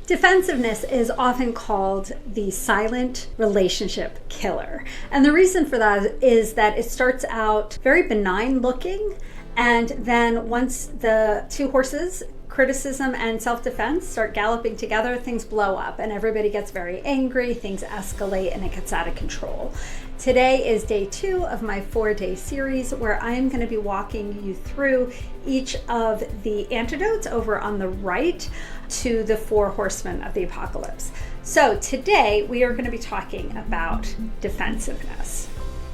Defensiveness is often called the silent relationship killer. And the reason for that is that it starts out very benign looking, and then once the two horses, criticism and self-defense, start galloping together, things blow up and everybody gets very angry, things escalate, and it gets out of control. Today is day 2 of my 4-day series where I'm going to be walking you through each of the antidotes over on the right to the 4 horsemen of the apocalypse. So today we are going to be talking about defensiveness.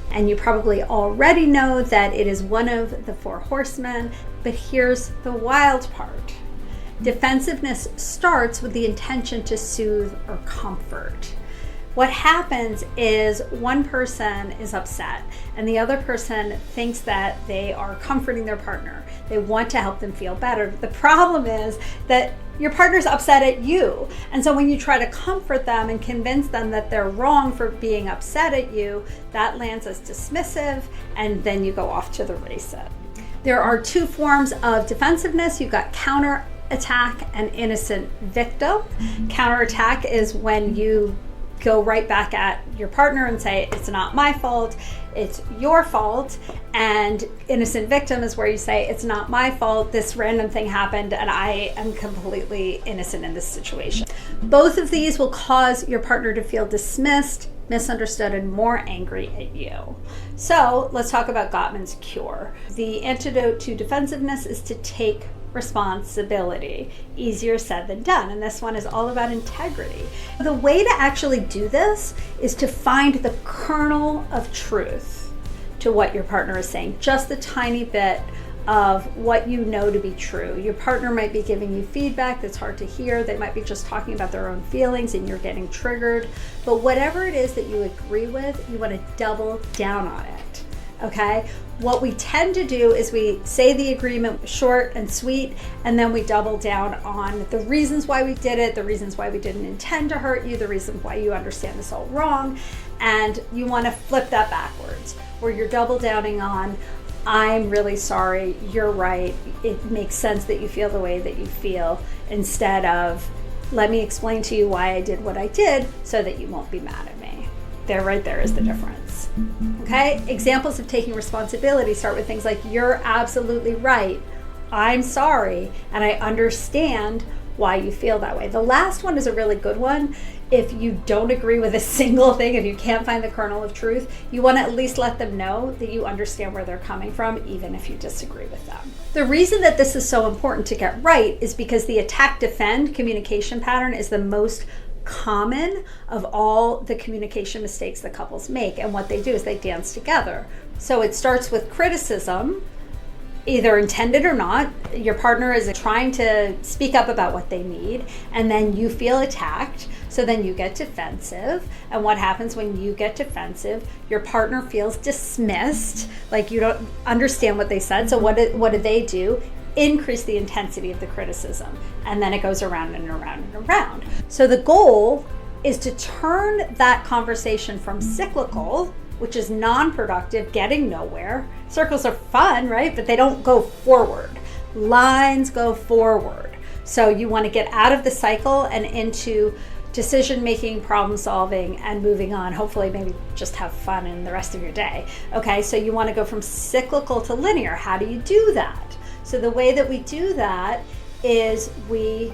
And you probably already know that it is one of the 4 horsemen, but here's the wild part. Defensiveness starts with the intention to soothe or comfort. What happens is one person is upset and the other person thinks that they are comforting their partner. They want to help them feel better. The problem is that your partner's upset at you. And so when you try to comfort them and convince them that they're wrong for being upset at you, that lands as dismissive, and then you go off to the races. There are 2 forms of defensiveness. You've got counterattack and innocent victim. Counterattack is when you go right back at your partner and say, it's not my fault, it's your fault. And innocent victim is where you say, it's not my fault, this random thing happened and I am completely innocent in this situation. Both of these will cause your partner to feel dismissed, misunderstood, and more angry at you. So let's talk about Gottman's cure. The antidote to defensiveness is to take responsibility. Easier said than done. And this one is all about integrity. The way to actually do this is to find the kernel of truth to what your partner is saying, just a tiny bit of what you know to be true. Your partner might be giving you feedback that's hard to hear. They might be just talking about their own feelings and you're getting triggered. But whatever it is that you agree with, you want to double down on it. Okay? What we tend to do is we say the agreement short and sweet, and then we double down on the reasons why we did it, the reasons why we didn't intend to hurt you, the reasons why you understand this all wrong, and you want to flip that backwards, where you're double downing on, I'm really sorry, you're right, it makes sense that you feel the way that you feel, instead of, let me explain to you why I did what I did so that you won't be mad at me. Right there is the difference. Okay? Examples of taking responsibility start with things like, you're absolutely right, I'm sorry, and I understand why you feel that way. The last one is a really good one. If you don't agree with a single thing, if you can't find the kernel of truth, you want to at least let them know that you understand where they're coming from, even if you disagree with them. The reason that this is so important to get right is because the attack-defend communication pattern is the most common of all the communication mistakes that couples make. And what they do is they dance together. So it starts with criticism, either intended or not. Your partner is trying to speak up about what they need, and then you feel attacked. So then you get defensive. And what happens when you get defensive? Your partner feels dismissed, like you don't understand what they said. So what do they do? Increase the intensity of the criticism, and then it goes around and around and around. So the goal is to turn that conversation from cyclical, which is non-productive, getting nowhere. Circles are fun, right? But they don't go forward. Lines go forward. So you want to get out of the cycle and into decision-making, problem-solving, and moving on. Hopefully maybe just have fun in the rest of your day. Okay, so you want to go from cyclical to linear. How do you do that? So the way that we do that is we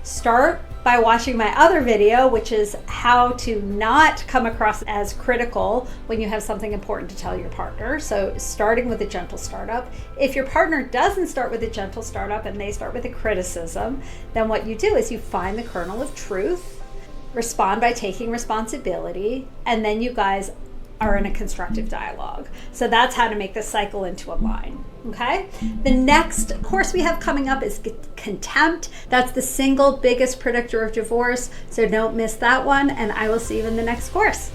start by watching my other video, which is how to not come across as critical when you have something important to tell your partner. So starting with a gentle startup. If your partner doesn't start with a gentle startup and they start with a criticism, then what you do is you find the kernel of truth, respond by taking responsibility, and then you guys are in a constructive dialogue. So that's how to make this cycle into a line. Okay? The next course we have coming up is Contempt. That's the single biggest predictor of divorce. So don't miss that one, and I will see you in the next course.